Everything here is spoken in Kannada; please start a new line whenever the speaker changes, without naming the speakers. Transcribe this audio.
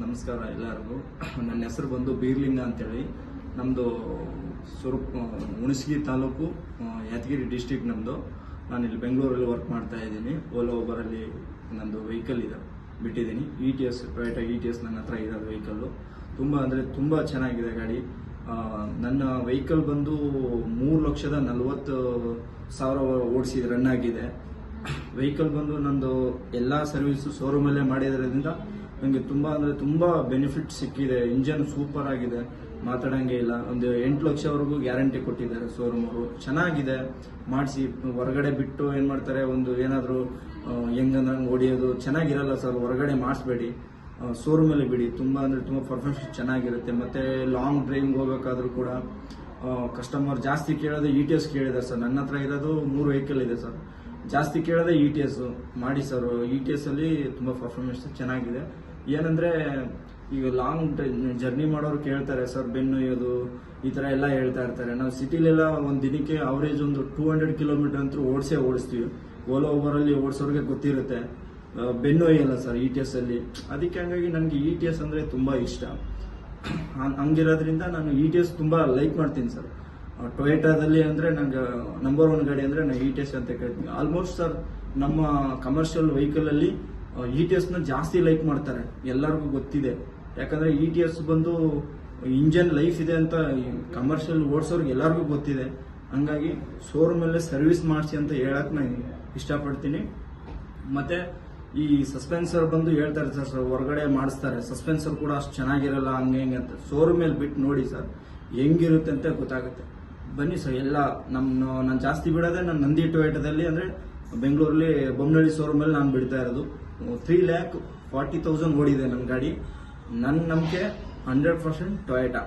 ನಮಸ್ಕಾರ ಎಲ್ಲರಿಗೂ. ನನ್ನ ಹೆಸರು ಬಂದು ಬೀರ್ಲಿಂಗ ಅಂತೇಳಿ. ನಮ್ಮದು ಹುಣಸಗಿ ತಾಲೂಕು, ಯಾದಗಿರಿ ಡಿಸ್ಟಿಕ್ ನಮ್ಮದು. ನಾನು ಇಲ್ಲಿ ಬೆಂಗಳೂರಲ್ಲಿ ವರ್ಕ್ ಮಾಡ್ತಾ ಇದ್ದೀನಿ. ಓಲಾ ಊಬರಲ್ಲಿ ನಂದು ವೆಹಿಕಲ್ ಇದೆ, ಬಿಟ್ಟಿದ್ದೀನಿ. ETS ಟೊಯೋಟಾ ETS ನನ್ನ ಹತ್ರ ಇರೋದು ವೆಹಿಕಲ್ಲು. ತುಂಬ ಅಂದರೆ ತುಂಬ ಚೆನ್ನಾಗಿದೆ ಗಾಡಿ. ನನ್ನ ವೆಹಿಕಲ್ ಬಂದು 3,40,000 ಓಡಿಸಿದ ರನ್ ಆಗಿದೆ. ವೆಹಿಕಲ್ ಬಂದು ನಂದು ಎಲ್ಲ ಸರ್ವಿಸು ಶೋರೂಮಲ್ಲೇ ಮಾಡಿರೋದ್ರಿಂದ ನನಗೆ ತುಂಬ ಅಂದರೆ ತುಂಬ ಬೆನಿಫಿಟ್ ಸಿಕ್ಕಿದೆ. ಇಂಜನ್ ಸೂಪರ್ ಆಗಿದೆ, ಮಾತಾಡೋಂಗೆ ಇಲ್ಲ. ಒಂದು 8 ಲಕ್ಷವರೆಗೂ ಗ್ಯಾರಂಟಿ ಕೊಟ್ಟಿದ್ದಾರೆ ಶೋರೂಮವರು. ಚೆನ್ನಾಗಿದೆ. ಮಾಡಿಸಿ ಹೊರಗಡೆ ಬಿಟ್ಟು ಏನು ಮಾಡ್ತಾರೆ, ಒಂದು ಏನಾದರೂ ಹೆಂಗಂದಂಗೆ ಹೊಡಿಯೋದು ಚೆನ್ನಾಗಿರಲ್ಲ ಸರ್. ಹೊರಗಡೆ ಮಾಡಿಸ್ಬೇಡಿ, ಶೋರೂಮಲ್ಲಿ ಬಿಡಿ. ತುಂಬ ಅಂದರೆ ತುಂಬ ಪರ್ಫೆಕ್ಷನ್ ಚೆನ್ನಾಗಿರುತ್ತೆ. ಮತ್ತು ಲಾಂಗ್ ಡ್ರೈವಿಂಗ್ ಹೋಗಬೇಕಾದ್ರೂ ಕೂಡ ಕಸ್ಟಮರ್ ಜಾಸ್ತಿ ಕೇಳೋದು ETS ಕೇಳಿದ್ದಾರೆ ಸರ್. ನನ್ನ ಹತ್ರ ಇರೋದು 3 ವೆಹಿಕಲ್ ಇದೆ ಸರ್. ಜಾಸ್ತಿ ಕೇಳೋದೇ ETS ಮಾಡಿ ಸರ್. ETS ಅಲ್ಲಿ ತುಂಬ ಪರ್ಫಾರ್ಮೆನ್ಸ್ ಚೆನ್ನಾಗಿದೆ. ಏನಂದರೆ ಈಗ ಲಾಂಗ್ ಜರ್ನಿ ಮಾಡೋರು ಕೇಳ್ತಾರೆ ಸರ್, ಬೆನ್ನು ಒಯ್ಯೋದು ಈ ಥರ ಎಲ್ಲ ಹೇಳ್ತಾ ಇರ್ತಾರೆ. ನಾವು ಸಿಟಿಲೆಲ್ಲ ಒಂದು ದಿನಕ್ಕೆ ಅವರೇಜ್ ಒಂದು 200 ಕಿಲೋಮೀಟರ್ ಅಂತೂ ಓಡಿಸ್ತೀವಿ. ಓಲಾ ಊಬರಲ್ಲಿ ಓಡಿಸೋರಿಗೆ ಗೊತ್ತಿರುತ್ತೆ, ಬೆನ್ನು ಒಯ್ಯಲ್ಲ ಸರ್ ETS ಅಲ್ಲಿ. ಅದಕ್ಕೆ ಹಂಗಾಗಿ ನನಗೆ ETS ಅಂದರೆ ತುಂಬ ಇಷ್ಟ. ಹಂಗಿರೋದ್ರಿಂದ ನಾನು ETS ತುಂಬ ಲೈಕ್ ಮಾಡ್ತೀನಿ ಸರ್. ಟೊಯೋಟಾದಲ್ಲಿ ಅಂದರೆ ನಂಗೆ ನಂಬರ್ 1 ಗಾಡಿ ಅಂದರೆ ನಾನು ETS ಅಂತ ಕೇಳ್ತೀನಿ. ಆಲ್ಮೋಸ್ಟ್ ಸರ್ ನಮ್ಮ ಕಮರ್ಷಿಯಲ್ ವೆಹಿಕಲಲ್ಲಿ ETSನ ಜಾಸ್ತಿ ಲೈಕ್ ಮಾಡ್ತಾರೆ, ಎಲ್ಲರಿಗೂ ಗೊತ್ತಿದೆ. ಯಾಕಂದರೆ ETS ಬಂದು ಇಂಜನ್ ಲೈಫ್ ಇದೆ ಅಂತ ಕಮರ್ಷಿಯಲ್ ಓಡಿಸೋರ್ಗೆ ಎಲ್ಲರಿಗೂ ಗೊತ್ತಿದೆ. ಹಂಗಾಗಿ ಶೋರೂಮಲ್ಲೇ ಸರ್ವಿಸ್ ಮಾಡಿಸಿ ಅಂತ ಹೇಳಕ್ಕೆ ನಾನು ಇಷ್ಟಪಡ್ತೀನಿ. ಮತ್ತು ಈ ಸಸ್ಪೆನ್ಸರ್ ಬಂದು ಹೇಳ್ತಾರೆ ಸರ್, ಹೊರಗಡೆ ಮಾಡಿಸ್ತಾರೆ, ಸಸ್ಪೆನ್ಸರ್ ಕೂಡ ಅಷ್ಟು ಚೆನ್ನಾಗಿರಲ್ಲ ಹಂಗೆ ಹೆಂಗೆ ಅಂತ. ಶೋರೂಮಲ್ಲಿ ಬಿಟ್ಟು ನೋಡಿ ಸರ್, ಹೆಂಗಿರುತ್ತೆ ಅಂತ ಗೊತ್ತಾಗುತ್ತೆ. ಬನ್ನಿ ಸರ್. ಎಲ್ಲ ನಾನು ಜಾಸ್ತಿ ಬಿಡೋದೆ ನಾನು ನಂದಿ ಟೊಯೋಟಾದಲ್ಲಿ, ಅಂದರೆ ಬೆಂಗಳೂರಲ್ಲಿ ಬೊಮ್ಮನಹಳ್ಳಿ ಶೋರೂಮಲ್ಲಿ ನಾನು ಬಿಡ್ತಾ ಇರೋದು. 3,40,000 ಓಡಿದೆ ನನ್ನ ಗಾಡಿ. ನನ್ನ ನಂಬಿಕೆ 100% ಟೊಯೋಟಾ.